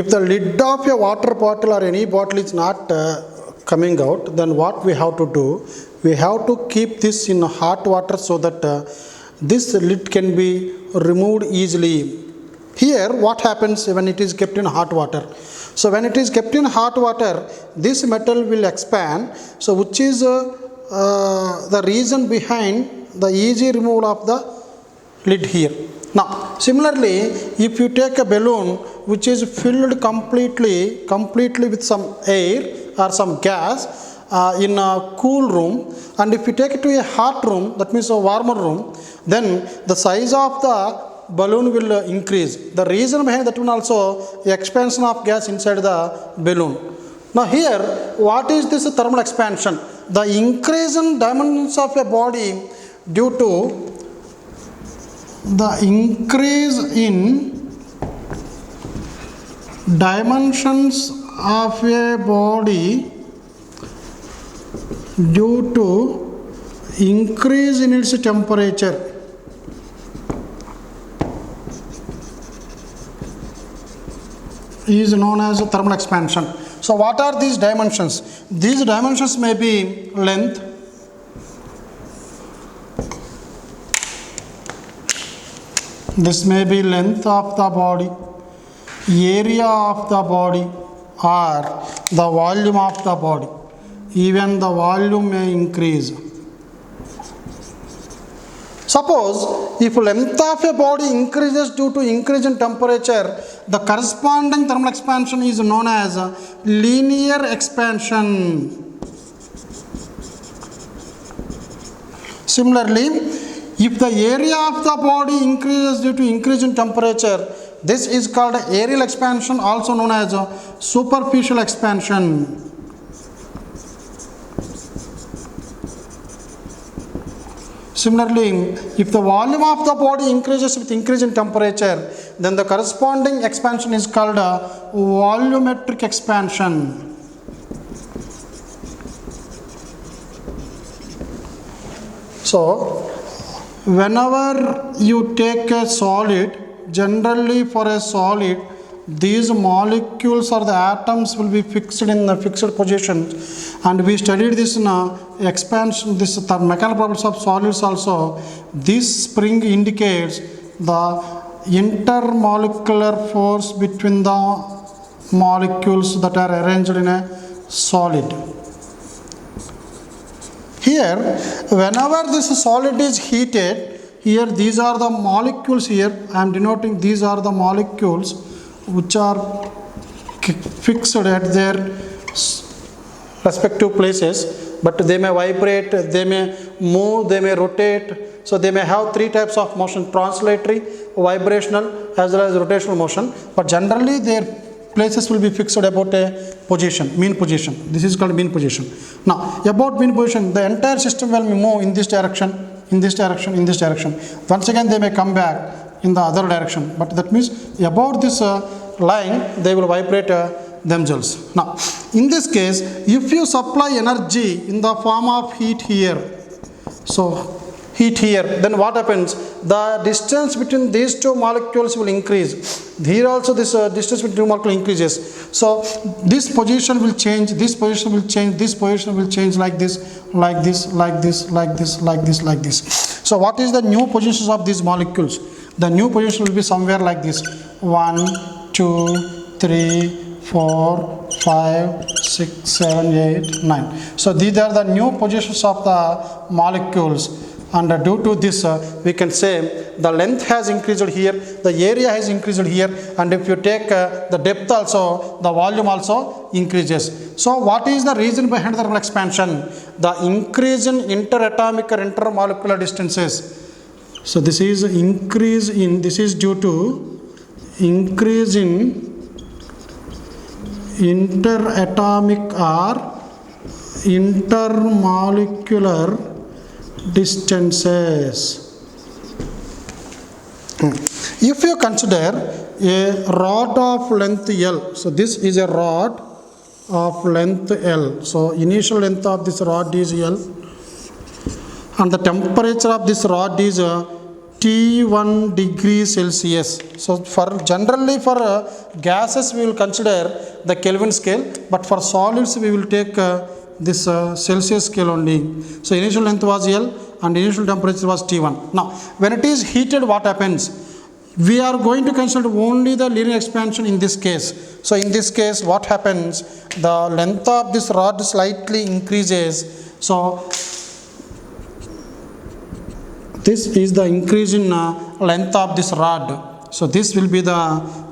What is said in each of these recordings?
If the lid of a water bottle or any bottle is not coming out, then what we have to do? We have to keep this in hot water so that this lid can be removed easily. Here, what happens when it is kept in hot water? So, when it is kept in hot water, this metal will expand. So, which is the reason behind the easy removal of the lid here. Now, similarly, if you take a balloon which is filled completely with some air or some gas in a cool room, and if you take it to a hot room, that means a warmer room, then the size of the balloon will increase. The reason behind that one also, the expansion of gas inside the balloon. Now here, what is this thermal expansion? The increase in dimensions of a body due to the increase in dimensions of a body due to increase in its temperature is known as thermal expansion. So what are these dimensions? These dimensions may be length, this may be length of the body, area of the body, or the volume of the body. Even the volume may increase. Suppose if length of a body increases due to increase in temperature, the corresponding thermal expansion is known as linear expansion. Similarly, if the area of the body increases due to increase in temperature, this is called areal expansion, also known as superficial expansion. Similarly, if the volume of the body increases with increase in temperature, then the corresponding expansion is called volumetric expansion. So, whenever you take a solid, generally for a solid, these molecules or the atoms will be fixed in the fixed position, and we studied this in expansion, this mechanical properties of solids also. This spring indicates the intermolecular force between the molecules that are arranged in a solid. Here, whenever this solid is heated, here these are the molecules. Here I am denoting these are the molecules which are fixed at their respective places, but they may vibrate, they may move, they may rotate. So they may have three types of motion: translatory, vibrational, as well as rotational motion. But generally their places will be fixed about a position, mean position. This is called mean position. Now about mean position, the entire system will move in this direction, in this direction, in this direction. Once again they may come back in the other direction, but that means about this line they will vibrate themselves. Now in this case, if you supply energy in the form of heat here, so heat here, then what happens? The distance between these two molecules will increase. Here also this distance between two molecules increases. So this position will change, this position will change, this position will change like this, like this, like this, like this, like this, like this. So what is the new positions of these molecules? The new position will be somewhere like this: 1, 2, 3, 4, 5, 6, 7, 8, 9. So these are the new positions of the molecules, and due to this we can say the length has increased here, the area has increased here, and if you take the depth also, the volume also increases. So what is the reason behind thermal expansion? The increase in interatomic or intermolecular distances. So this is increase in, this is due to increase in interatomic or intermolecular distances. If you consider a rod of length L, so this is a rod of length L. So initial length of this rod is L, and the temperature of this rod is T1 degree Celsius. So generally for gases we will consider the Kelvin scale, but for solids we will take this Celsius scale only. So initial length was L and initial temperature was T1. Now when it is heated, what happens? We are going to consider only the linear expansion in this case. So in this case what happens? The length of this rod slightly increases. So this is the increase in length of this rod. So this will be the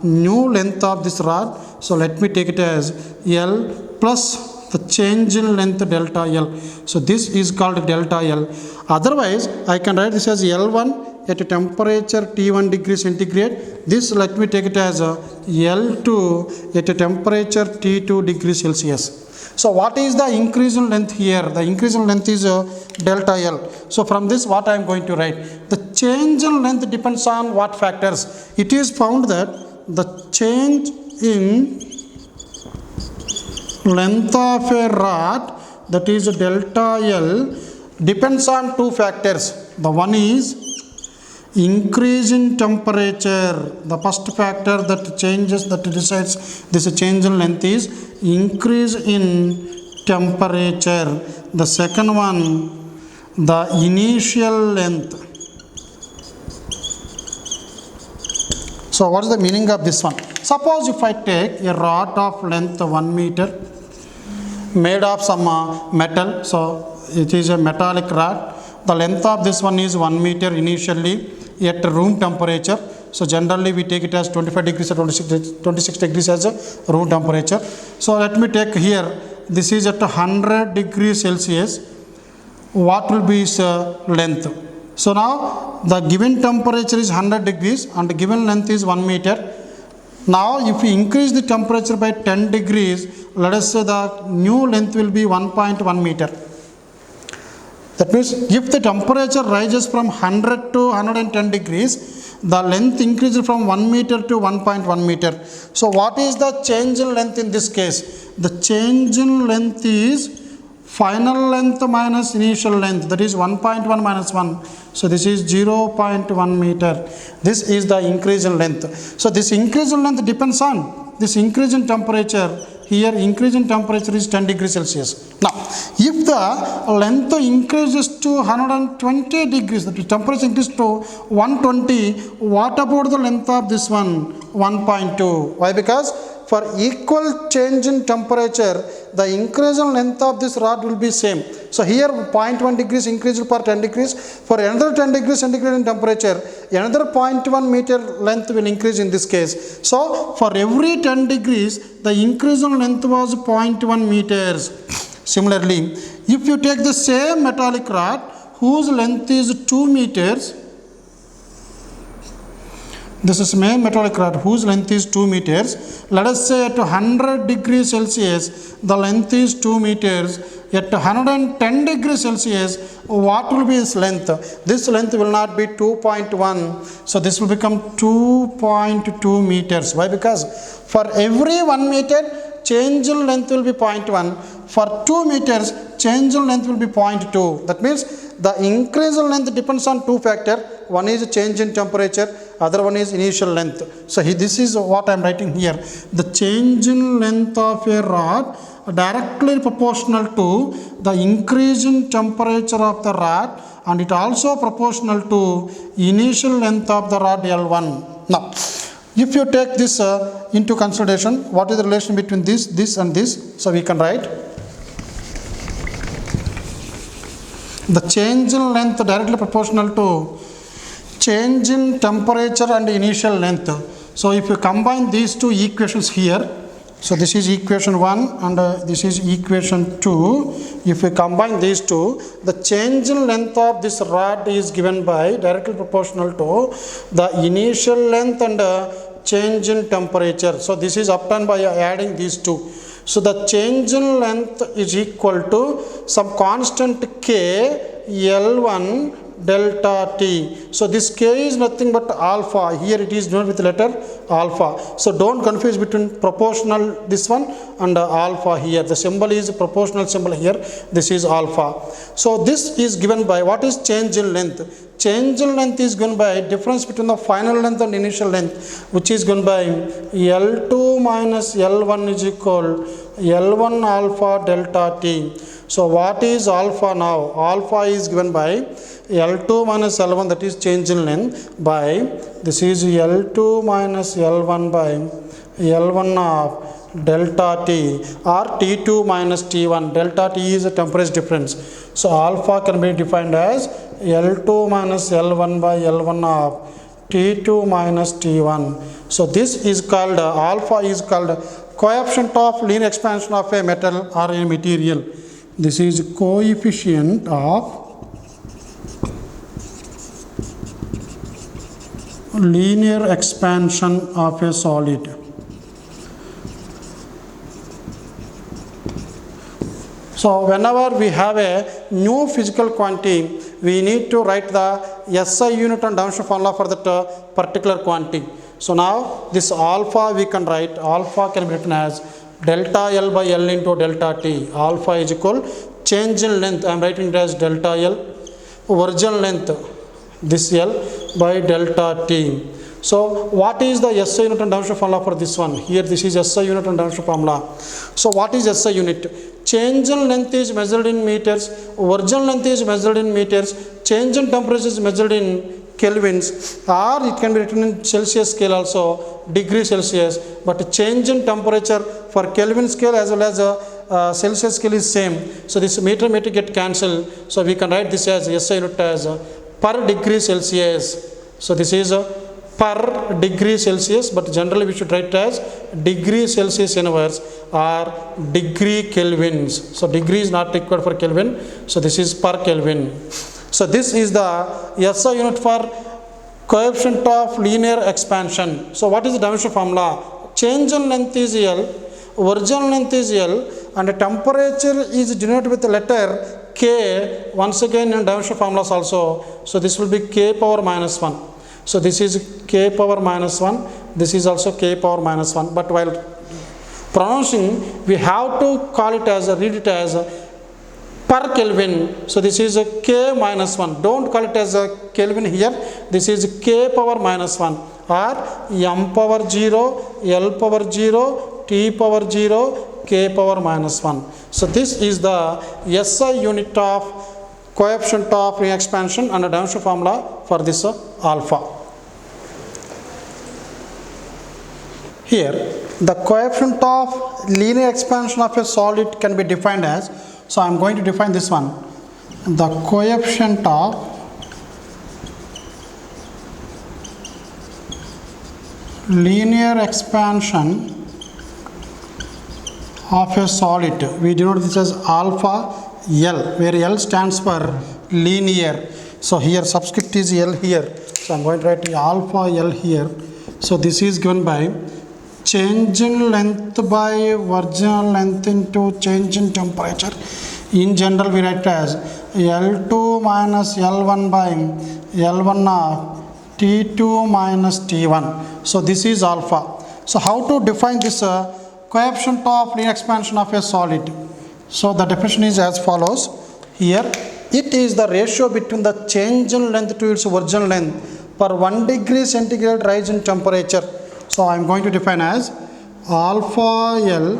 new length of this rod. So let me take it as L plus the change in length delta L. So this is called delta L. Otherwise I can write this as L1 at a temperature T1 degree centigrade. This let me take it as L2 at a temperature T2 degree Celsius. So what is the increase in length here? The increase in length is delta L. So from this what I am going to write? The change in length depends on what factors? It is found that the change in length of a rod, that is delta L, depends on two factors. The one is increase in temperature. The first factor that changes, that decides this change in length is increase in temperature. The second one, the initial length. So what is the meaning of this one? Suppose if I take a rod of length 1 meter made of some metal, so it is a metallic rod. The length of this one is 1 meter initially at room temperature. So generally we take it as 25 degrees or 26 degrees as a room temperature. So let me take here, this is at 100 degrees Celsius. What will be its length? So now the given temperature is 100 degrees and the given length is 1 meter. Now if we increase the temperature by 10 degrees, let us say the new length will be 1.1 meter. That means if the temperature rises from 100 to 110 degrees, the length increases from 1 meter to 1.1 meter. So what is the change in length in this case? The change in length is final length minus initial length, that is 1.1 minus 1. So this is 0.1 meter. This is the increase in length. So this increase in length depends on this increase in temperature. Here increase in temperature is 10 degrees Celsius. Now if the length increases to 120 degrees, the temperature increases to 120, what about the length of this one? 1.2. Why? Because for equal change in temperature, the increase in length of this rod will be same. So here 0.1 degrees increased per 10 degrees. For another 10 degrees centigrade in temperature, another 0.1 meter length will increase in this case. So for every 10 degrees, the increase in length was 0.1 meters. Similarly, if you take the same metallic rod whose length is 2 meters, this is main metallic rod whose length is 2 meters. Let us say at 100 degrees Celsius, the length is 2 meters. At 110 degrees Celsius, what will be its length? This length will not be 2.1. So this will become 2.2 meters. Why? Because for every 1 meter, change in length will be 0.1. For 2 meters, change in length will be 0.2. That means the increase in length depends on two factors. One is change in temperature, other one is initial length. So this is what I am writing here. The change in length of a rod directly proportional to the increase in temperature of the rod, and it also proportional to initial length of the rod L1. Now if you take this into consideration, what is the relation between this and this? So we can write the change in length directly proportional to change in temperature and initial length. So if you combine these two equations here, so this is equation 1 and this is equation 2. If we combine these two, the change in length of this rod is given by directly proportional to the initial length and change in temperature. So this is obtained by adding these two. So the change in length is equal to some constant K L1 delta T. So this K is nothing but alpha. Here it is denoted with letter alpha. So don't confuse between proportional this one and alpha here. The symbol is proportional symbol here. This is alpha. So this is given by what is change in length. change in length is given by difference between the final length and initial length, which is given by L2 minus L1 is equal L1 alpha delta t. So what is alpha now? Alpha is given by L2 minus L1, that is change in length, by this is L2 minus L1 by L1 of delta t, or T2 minus T1. Delta t is a temperature difference. So alpha can be defined as L2 minus L1 by L1 of T2 minus T1. So this is called alpha is called coefficient of linear expansion of a metal or a material. This is coefficient of linear expansion of a solid. So whenever we have a new physical quantity, we need to write the SI unit and downstream formula for that particular quantity. So now this alpha we can write, alpha can be written as delta L by L into delta T. Alpha is equal change in length, I am writing it as delta L, original length, this L by delta T. So what is the SI unit and downstream formula for this one? Here this is SI unit and downstream formula. So what is SI unit? Change in length is measured in meters, original length is measured in meters, change in temperature is measured in kelvins, or it can be written in Celsius scale also, degree Celsius, but change in temperature for Kelvin scale as well as Celsius scale is same. So this meter get cancelled, so we can write this as SI unit as per degree Celsius. So this is per degree Celsius, but generally we should write it as degree Celsius inverse or degree Kelvins. So degree is not required for Kelvin, so this is per Kelvin. So this is the SI unit for coefficient of linear expansion. So what is the dimensional formula? Change in length is L, original length is L, and the temperature is denoted with the letter K, once again in dimensional formulas also. So this will be K power minus 1. So this is K power minus 1, this is also K power minus 1, but while pronouncing we have to call it as, read it as per Kelvin. So this is a K minus 1, don't call it as a Kelvin here, this is K power minus 1, or M power 0, L power 0, T power 0, K power minus 1. So this is the SI unit of coefficient of expansion and a dimensional formula for this alpha. Here the coefficient of linear expansion of a solid can be defined as, so I am going to define this one, the coefficient of linear expansion of a solid, we denote this as alpha L, where L stands for linear. So here subscript is L here, so I am going to write alpha L here. So this is given by change in length by original length into change in temperature. In general we write as L2 minus L1 by L1 of T2 minus T1. So this is alpha. So how to define this coefficient of linear expansion of a solid? So the definition is as follows. Here it is the ratio between the change in length to its original length per 1 degree centigrade rise in temperature. So I am going to define as alpha L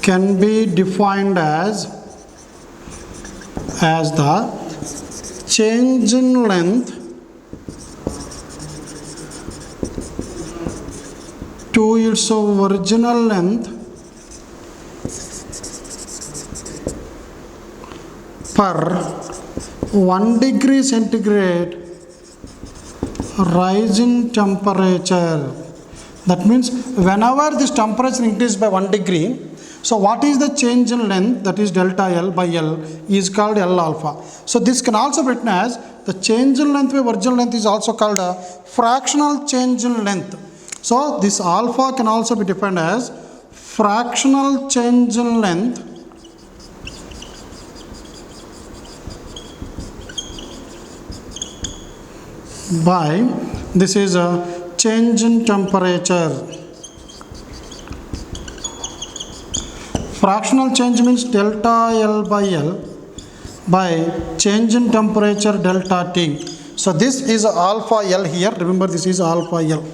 can be defined as the change in length to its original length per 1 degree centigrade rise in temperature. That means whenever this temperature increases by 1 degree, so what is the change in length, that is delta L by L, is called L alpha. So this can also be written as the change in length by original length is also called a fractional change in length. So this alpha can also be defined as fractional change in length by, this is a change in temperature. Fractional change means delta L by L, by change in temperature delta T. So this is alpha L here. Remember, this is alpha L.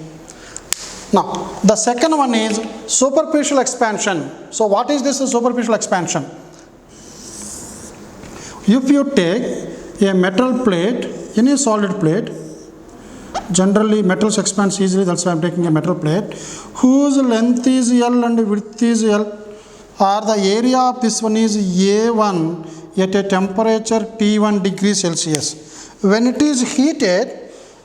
Now, the second one is superficial expansion. So what is this superficial expansion? If you take a metal plate, any solid plate, generally metals expands easily, that's why I am taking a metal plate, whose length is L and width is L, or the area of this one is A1 at a temperature T1 degrees Celsius. When it is heated,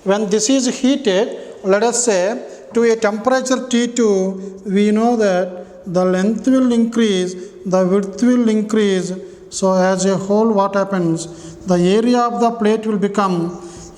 when this is heated, let us say to a temperature T2, we know that the length will increase, the width will increase. So as a whole, what happens? The area of the plate will become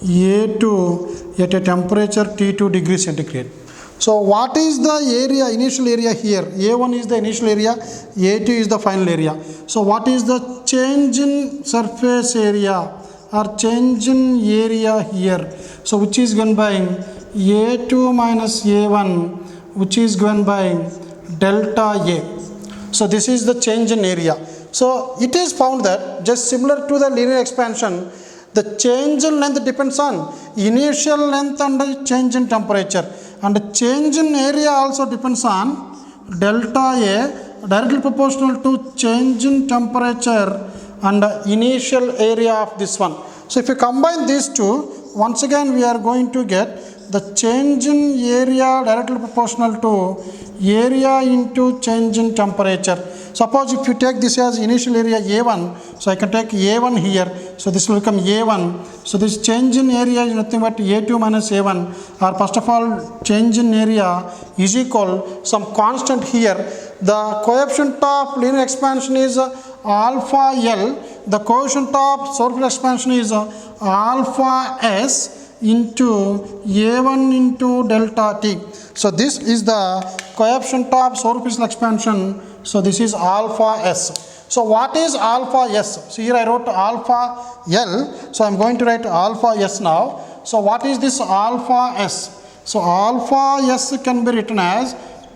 A2 at a temperature T2 degrees centigrade. So what is the area, initial area here? A1 is the initial area, A2 is the final area. So what is the change in surface area or change in area here? So which is given by A2 minus A1, which is given by delta A. So this is the change in area. So it is found that just similar to the linear expansion, the change in length depends on initial length and the change in temperature, and the change in area also depends on delta A, directly proportional to change in temperature and the initial area of this one. So if you combine these two, once again we are going to get the change in area directly proportional to area into change in temperature. Suppose if you take this as initial area A1, so I can take A1 here, so this will become A1. So this change in area is nothing but A2 minus A1, or first of all change in area is equal some constant here. The coefficient of linear expansion is alpha L, the coefficient of superficial expansion is alpha S into A1 into delta T. So this is the coefficient of superficial expansion. So this is alpha S. So what is alpha S? So here I wrote alpha L. So I am going to write alpha S now. So what is this alpha S? So alpha S can be written as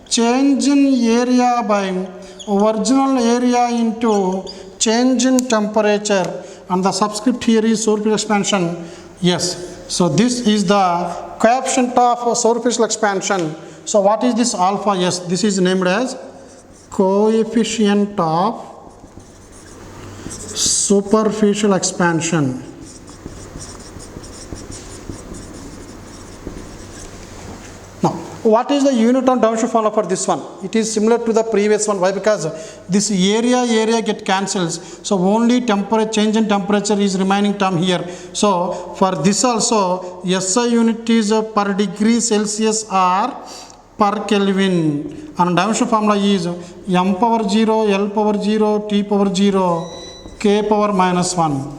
change in area by original area into change in temperature, and the subscript here is superficial expansion. Yes. So this is the coefficient of superficial expansion. So what is this alpha S? This is named as coefficient of superficial expansion. Now, what is the unit on downshift formula for this one? It is similar to the previous one. Why? Because this area get cancels. So only change in temperature is remaining term here. So for this also, SI unit is per degree Celsius or per Kelvin. And downshift formula is m power 0, L power 0, T power 0, K power minus 1.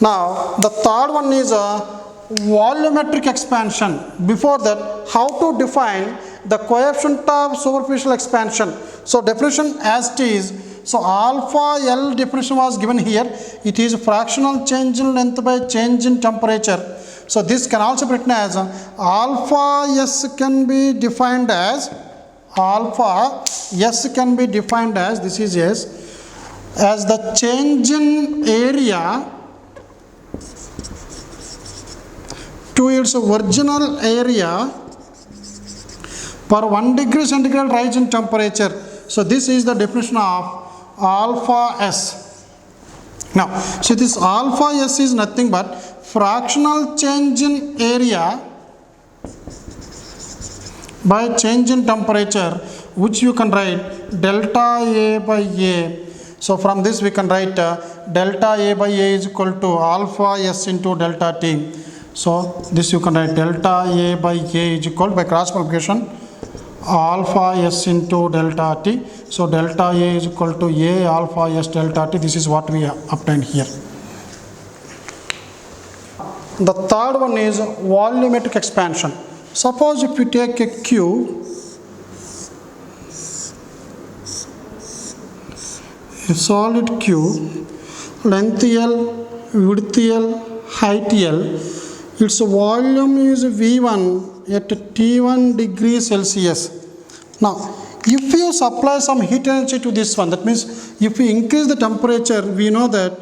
Now the third one is volumetric expansion. Before that, how to define the coefficient of superficial expansion? So definition as it is. So alpha L definition was given here. It is fractional change in length by change in temperature. So this can also be written as alpha S can be defined as this is S as the change in area to its original area per 1 degree centigrade rise in temperature. So this is the definition of alpha S. Now, so this alpha S is nothing but fractional change in area by change in temperature, which you can write delta A by A. So from this we can write delta A by A is equal to alpha S into delta T. So this you can write delta A by A is equal by cross multiplication alpha S into delta T. So delta A is equal to A alpha S delta T. This is what we obtained here. The third one is volumetric expansion. Suppose if you take a cube, a solid cube, length L, width L, height L, its volume is V1 at T1 degrees Celsius. Now, if you supply some heat energy to this one, that means if we increase the temperature, we know that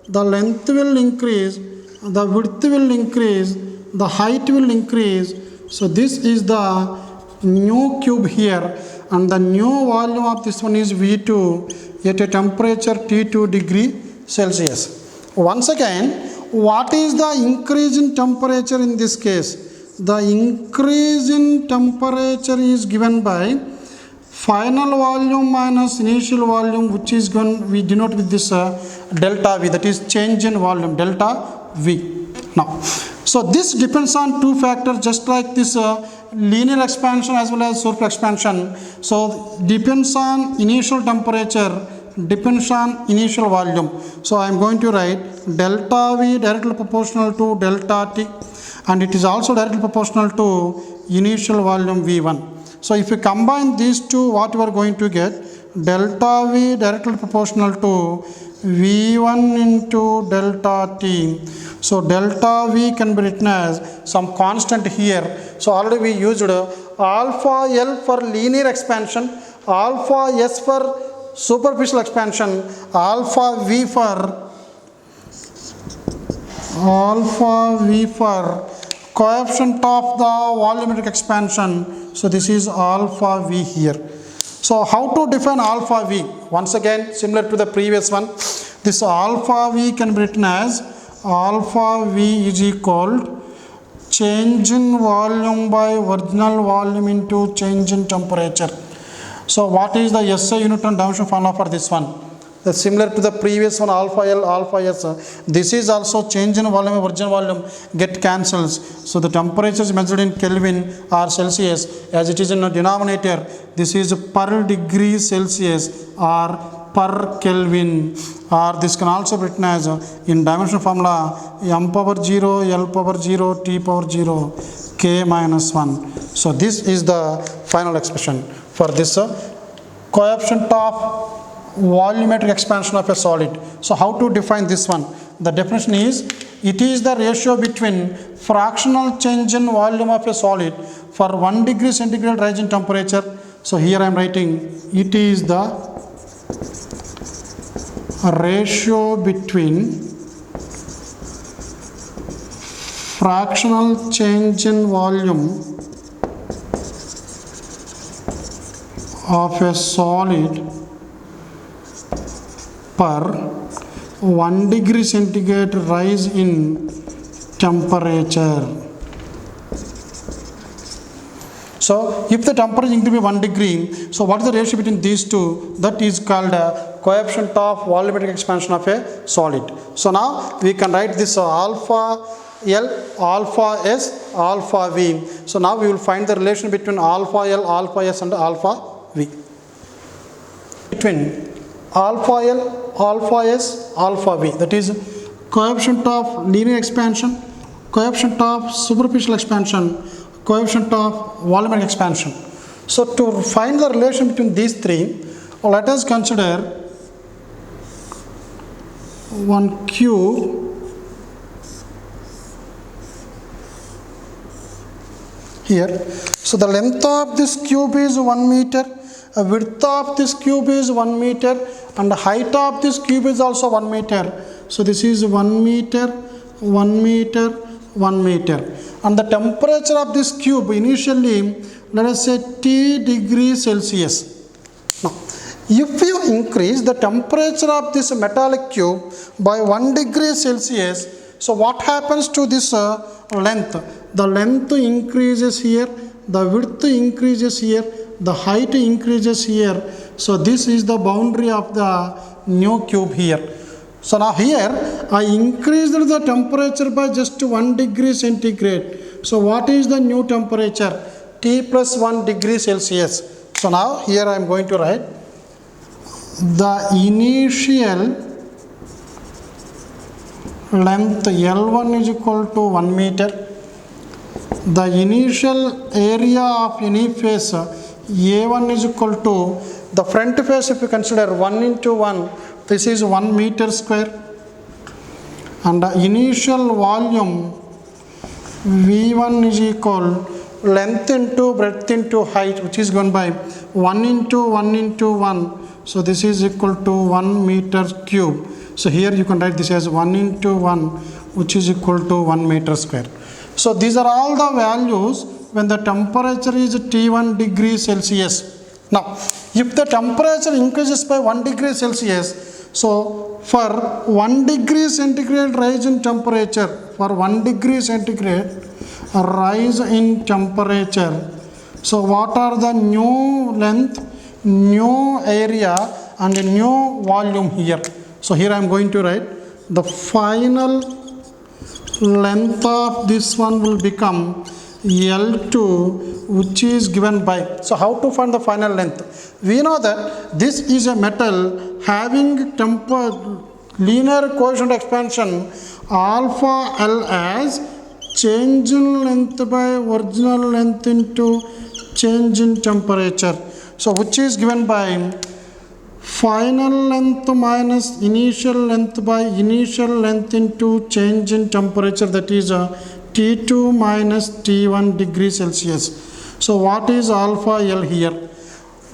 the length will increase, the width will increase, the height will increase. So this is the new cube here, and the new volume of this one is V2 at a temperature T2 degree Celsius. Once again, what is the increase in temperature in this case? The increase in temperature is given by final volume minus initial volume, which is going, we denote with this delta V, that is change in volume, delta V. Now, so this depends on two factors, just like this linear expansion as well as surface expansion. So depends on initial temperature, depends on initial volume. So I am going to write delta V directly proportional to delta T, and it is also directly proportional to initial volume V1. So if you combine these two, what you are going to get? Delta V directly proportional to V1 into delta T. So delta V can be written as some constant here. So already we used alpha L for linear expansion, alpha S for superficial expansion, alpha V for coefficient of the volumetric expansion. So this is alpha V here. So how to define alpha V? Once again, similar to the previous one, this alpha V can be written as alpha V is equal change in volume by original volume into change in temperature. So what is the SI unit and dimension formula for this one? Similar to the previous one, alpha L, alpha S. This is also change in volume, original volume get cancels. So the temperature is measured in Kelvin or Celsius, as it is in the denominator. This is per degree Celsius or per Kelvin, or this can also be written as in dimension formula m power 0, L power 0, T power 0, K minus 1. So this is the final expression for this coefficient of volumetric expansion of a solid. So how to define this one? The definition is, it is the ratio between fractional change in volume of a solid for 1 degree centigrade rise in temperature. So here I am writing, it is the ratio between fractional change in volume of a solid per 1 degree centigrade rise in temperature. So if the temperature increase by 1 degree, so what is the ratio between these two? That is called a coefficient of volumetric expansion of a solid. So now we can write this alpha L, alpha S, alpha V. So now we will find the relation between alpha L, alpha S and alpha V. Between alpha L, alpha S, alpha V, that is coefficient of linear expansion, coefficient of superficial expansion, coefficient of volumetric expansion. So to find the relation between these three, let us consider one cube here. So the length of this cube is 1 meter, width of this cube is 1 meter, and the height of this cube is also 1 meter. So this is 1 meter, 1 meter, 1 meter. And the temperature of this cube initially, let us say T degrees Celsius. Now, if you increase the temperature of this metallic cube by 1 degree Celsius, so what happens to this length? The length increases here, the width increases here, the height increases here. So this is the boundary of the new cube here. So now here I increased the temperature by just 1 degree centigrade. So what is the new temperature? T plus 1 degree Celsius. So now here I am going to write the initial length L1 is equal to 1 meter. The initial area of any face A1 is equal to the front face, if you consider 1 into 1, this is 1 meter square, and the initial volume V1 is equal length into breadth into height, which is given by 1 into 1 into 1. So this is equal to 1 meter cube. So here you can write this as 1 into 1, which is equal to 1 meter square. So these are all the values when the temperature is T1 degree Celsius. Now, if the temperature increases by 1 degree Celsius, so for 1 degree centigrade rise in temperature, for 1 degree centigrade rise in temperature, so what are the new length, new area and new volume here? So here I am going to write the final length of this one will become L2, which is given by, so how to find the final length? We know that this is a metal having linear coefficient expansion alpha L as change in length by original length into change in temperature. So which is given by final length minus initial length by initial length into change in temperature, that is T2 minus T1 degree Celsius. So what is alpha L here?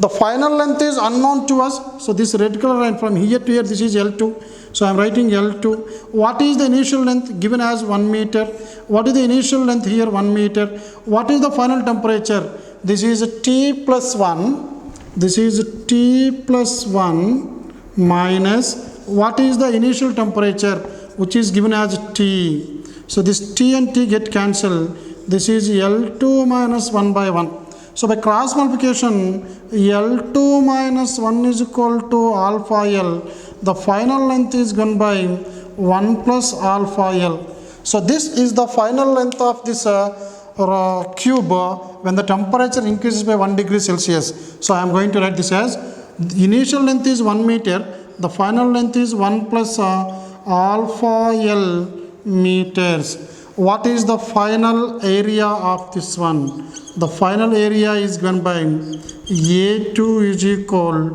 The final length is unknown to us. So this red color line from here to here, this is L2. So I am writing L2. What is the initial length? Given as 1 meter. What is the initial length here? 1 meter. What is the final temperature? This is T plus 1. This is T plus 1 minus, what is the initial temperature, which is given as T. So this T and T get cancelled. This is L2 minus 1 by 1. So by cross multiplication, L2 minus 1 is equal to alpha L. The final length is given by 1 plus alpha L. So this is the final length of this cube when the temperature increases by 1 degree Celsius. So I am going to write this as the initial length is 1 meter, the final length is 1 plus alpha L meters. What is the final area of this one? The final area is given by A2 is equal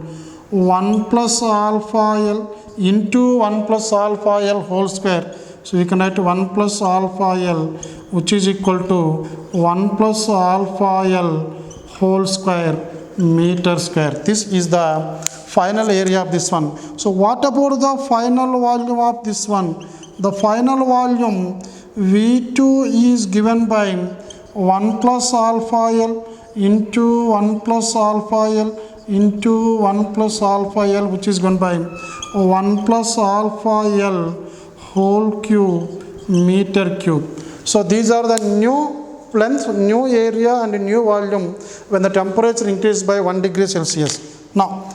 1 plus alpha L into 1 plus alpha L whole square. So we can write 1 plus alpha L, which is equal to 1 plus alpha L whole square meter square. This is the final area of this one. So what about the final volume of this one? The final volume V2 is given by 1 plus alpha L into 1 plus alpha L into 1 plus alpha L, which is given by 1 plus alpha L whole cube meter cube. So these are the new length, new area and new volume when the temperature increases by 1 degree Celsius. Now,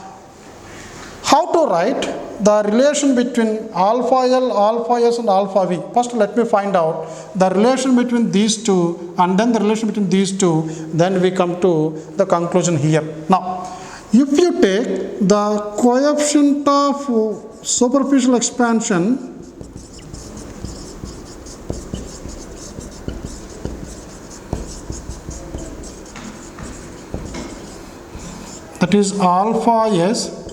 how to write the relation between alpha L, alpha S and alpha V? First let me find out the relation between these two and then the relation between these two, then we come to the conclusion here. Now, if you take the coefficient of superficial expansion, that is alpha S.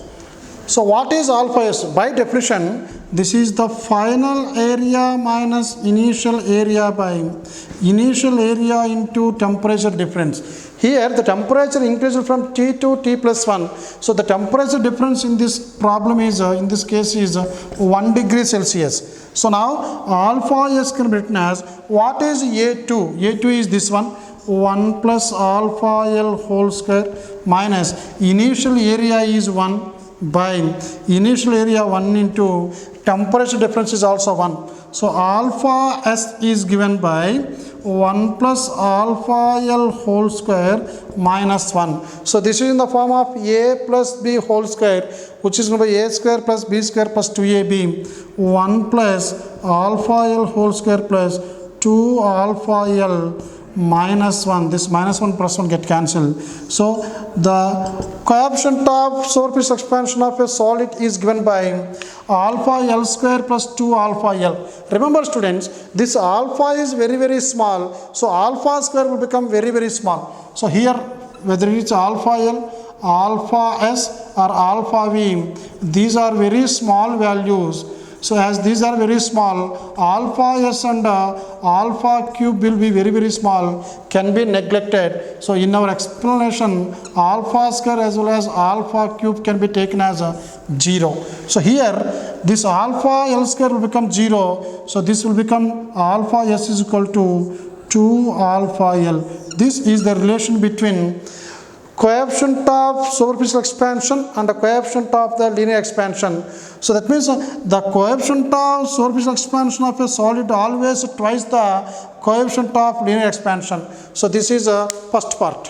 So what is alpha S? By definition, this is the final area minus initial area by initial area into temperature difference. Here the temperature increases from T to T plus 1. So the temperature difference in this problem is, in this case is 1 degree Celsius. So now alpha S can be written as, what is A2? A2 is this one, 1 plus alpha L whole square minus initial area is 1 by initial area 1 into temperature difference is also 1. So alpha S is given by 1 plus alpha L whole square minus 1. So this is in the form of A plus B whole square, which is going to be A square plus B square plus 2AB, 1 plus alpha L whole square plus 2 alpha L minus 1. This minus 1 plus 1 get cancelled. So the coefficient of superficial expansion of a solid is given by alpha L square plus 2 alpha L. Remember students, this alpha is very small, so alpha square will become very small. So here whether it's alpha L, alpha S or alpha V, these are very small values. So as these are very small, alpha s and alpha cube will be very, very small, can be neglected. So in our explanation, alpha square as well as alpha cube can be taken as a 0. So here this alpha L square will become 0. So this will become alpha s is equal to 2 alpha L. This is the relation between coefficient of superficial expansion and the coefficient of the linear expansion. So that means the coefficient of superficial expansion of a solid always twice the coefficient of linear expansion. So this is a first part.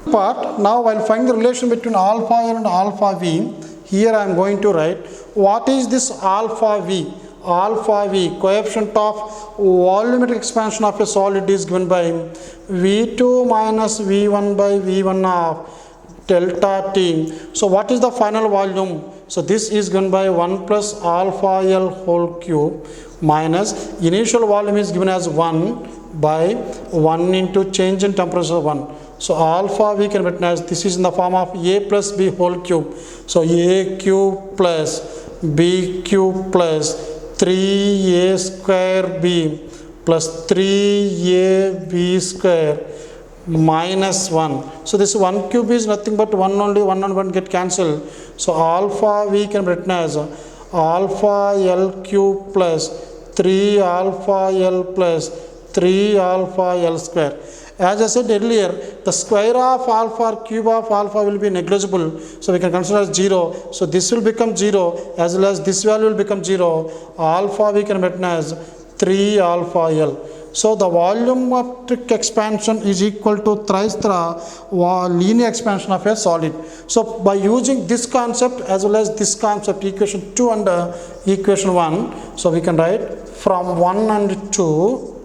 Now I will find the relation between alpha L and alpha V. Here I am going to write what is this alpha V. Alpha V, coefficient of volumetric expansion of a solid, is given by V2 minus V1 by V1 of delta T. So what is the final volume? So this is given by 1 plus alpha L whole cube minus initial volume is given as 1 by 1 into change in temperature 1. So alpha V can be written as, this is in the form of A plus B whole cube. So A cube plus B cube plus 3a square b plus 3ab square minus 1. So this 1 cube is nothing but 1 only, 1 and 1 get cancelled. So alpha V can be written as alpha L cube plus 3 alpha L plus 3 alpha L square. As I said earlier, the square of alpha or cube of alpha will be negligible. So we can consider as 0. So this will become 0 as well as this value will become 0. Alpha we can written as 3 alpha L. So the volumetric expansion is equal to thrice the linear expansion of a solid. So by using this concept as well as this concept, equation 2 and equation 1, so we can write from 1 and 2,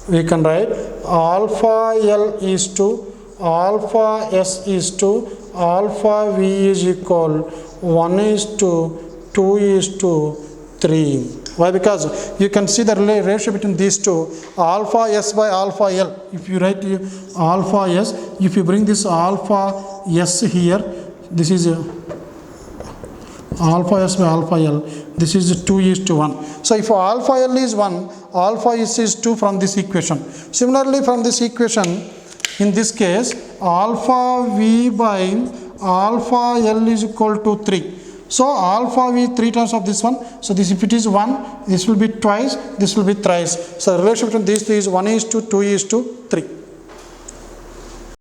we can write alpha L is to alpha S is to alpha V is equal 1 is to 2 is to 3. Why? Because you can see the ratio between these two, alpha S by alpha L. If you write alpha S, if you bring this alpha S here, this is alpha S by alpha L, this is 2 is to 1. So if alpha L is 1, alpha S is 2 from this equation. Similarly from this equation, in this case, alpha V by alpha L is equal to 3. So alpha V 3 times of this one. So this, if it is 1, this will be twice, this will be thrice. So the relation between these two is 1 is to 2 is to 3.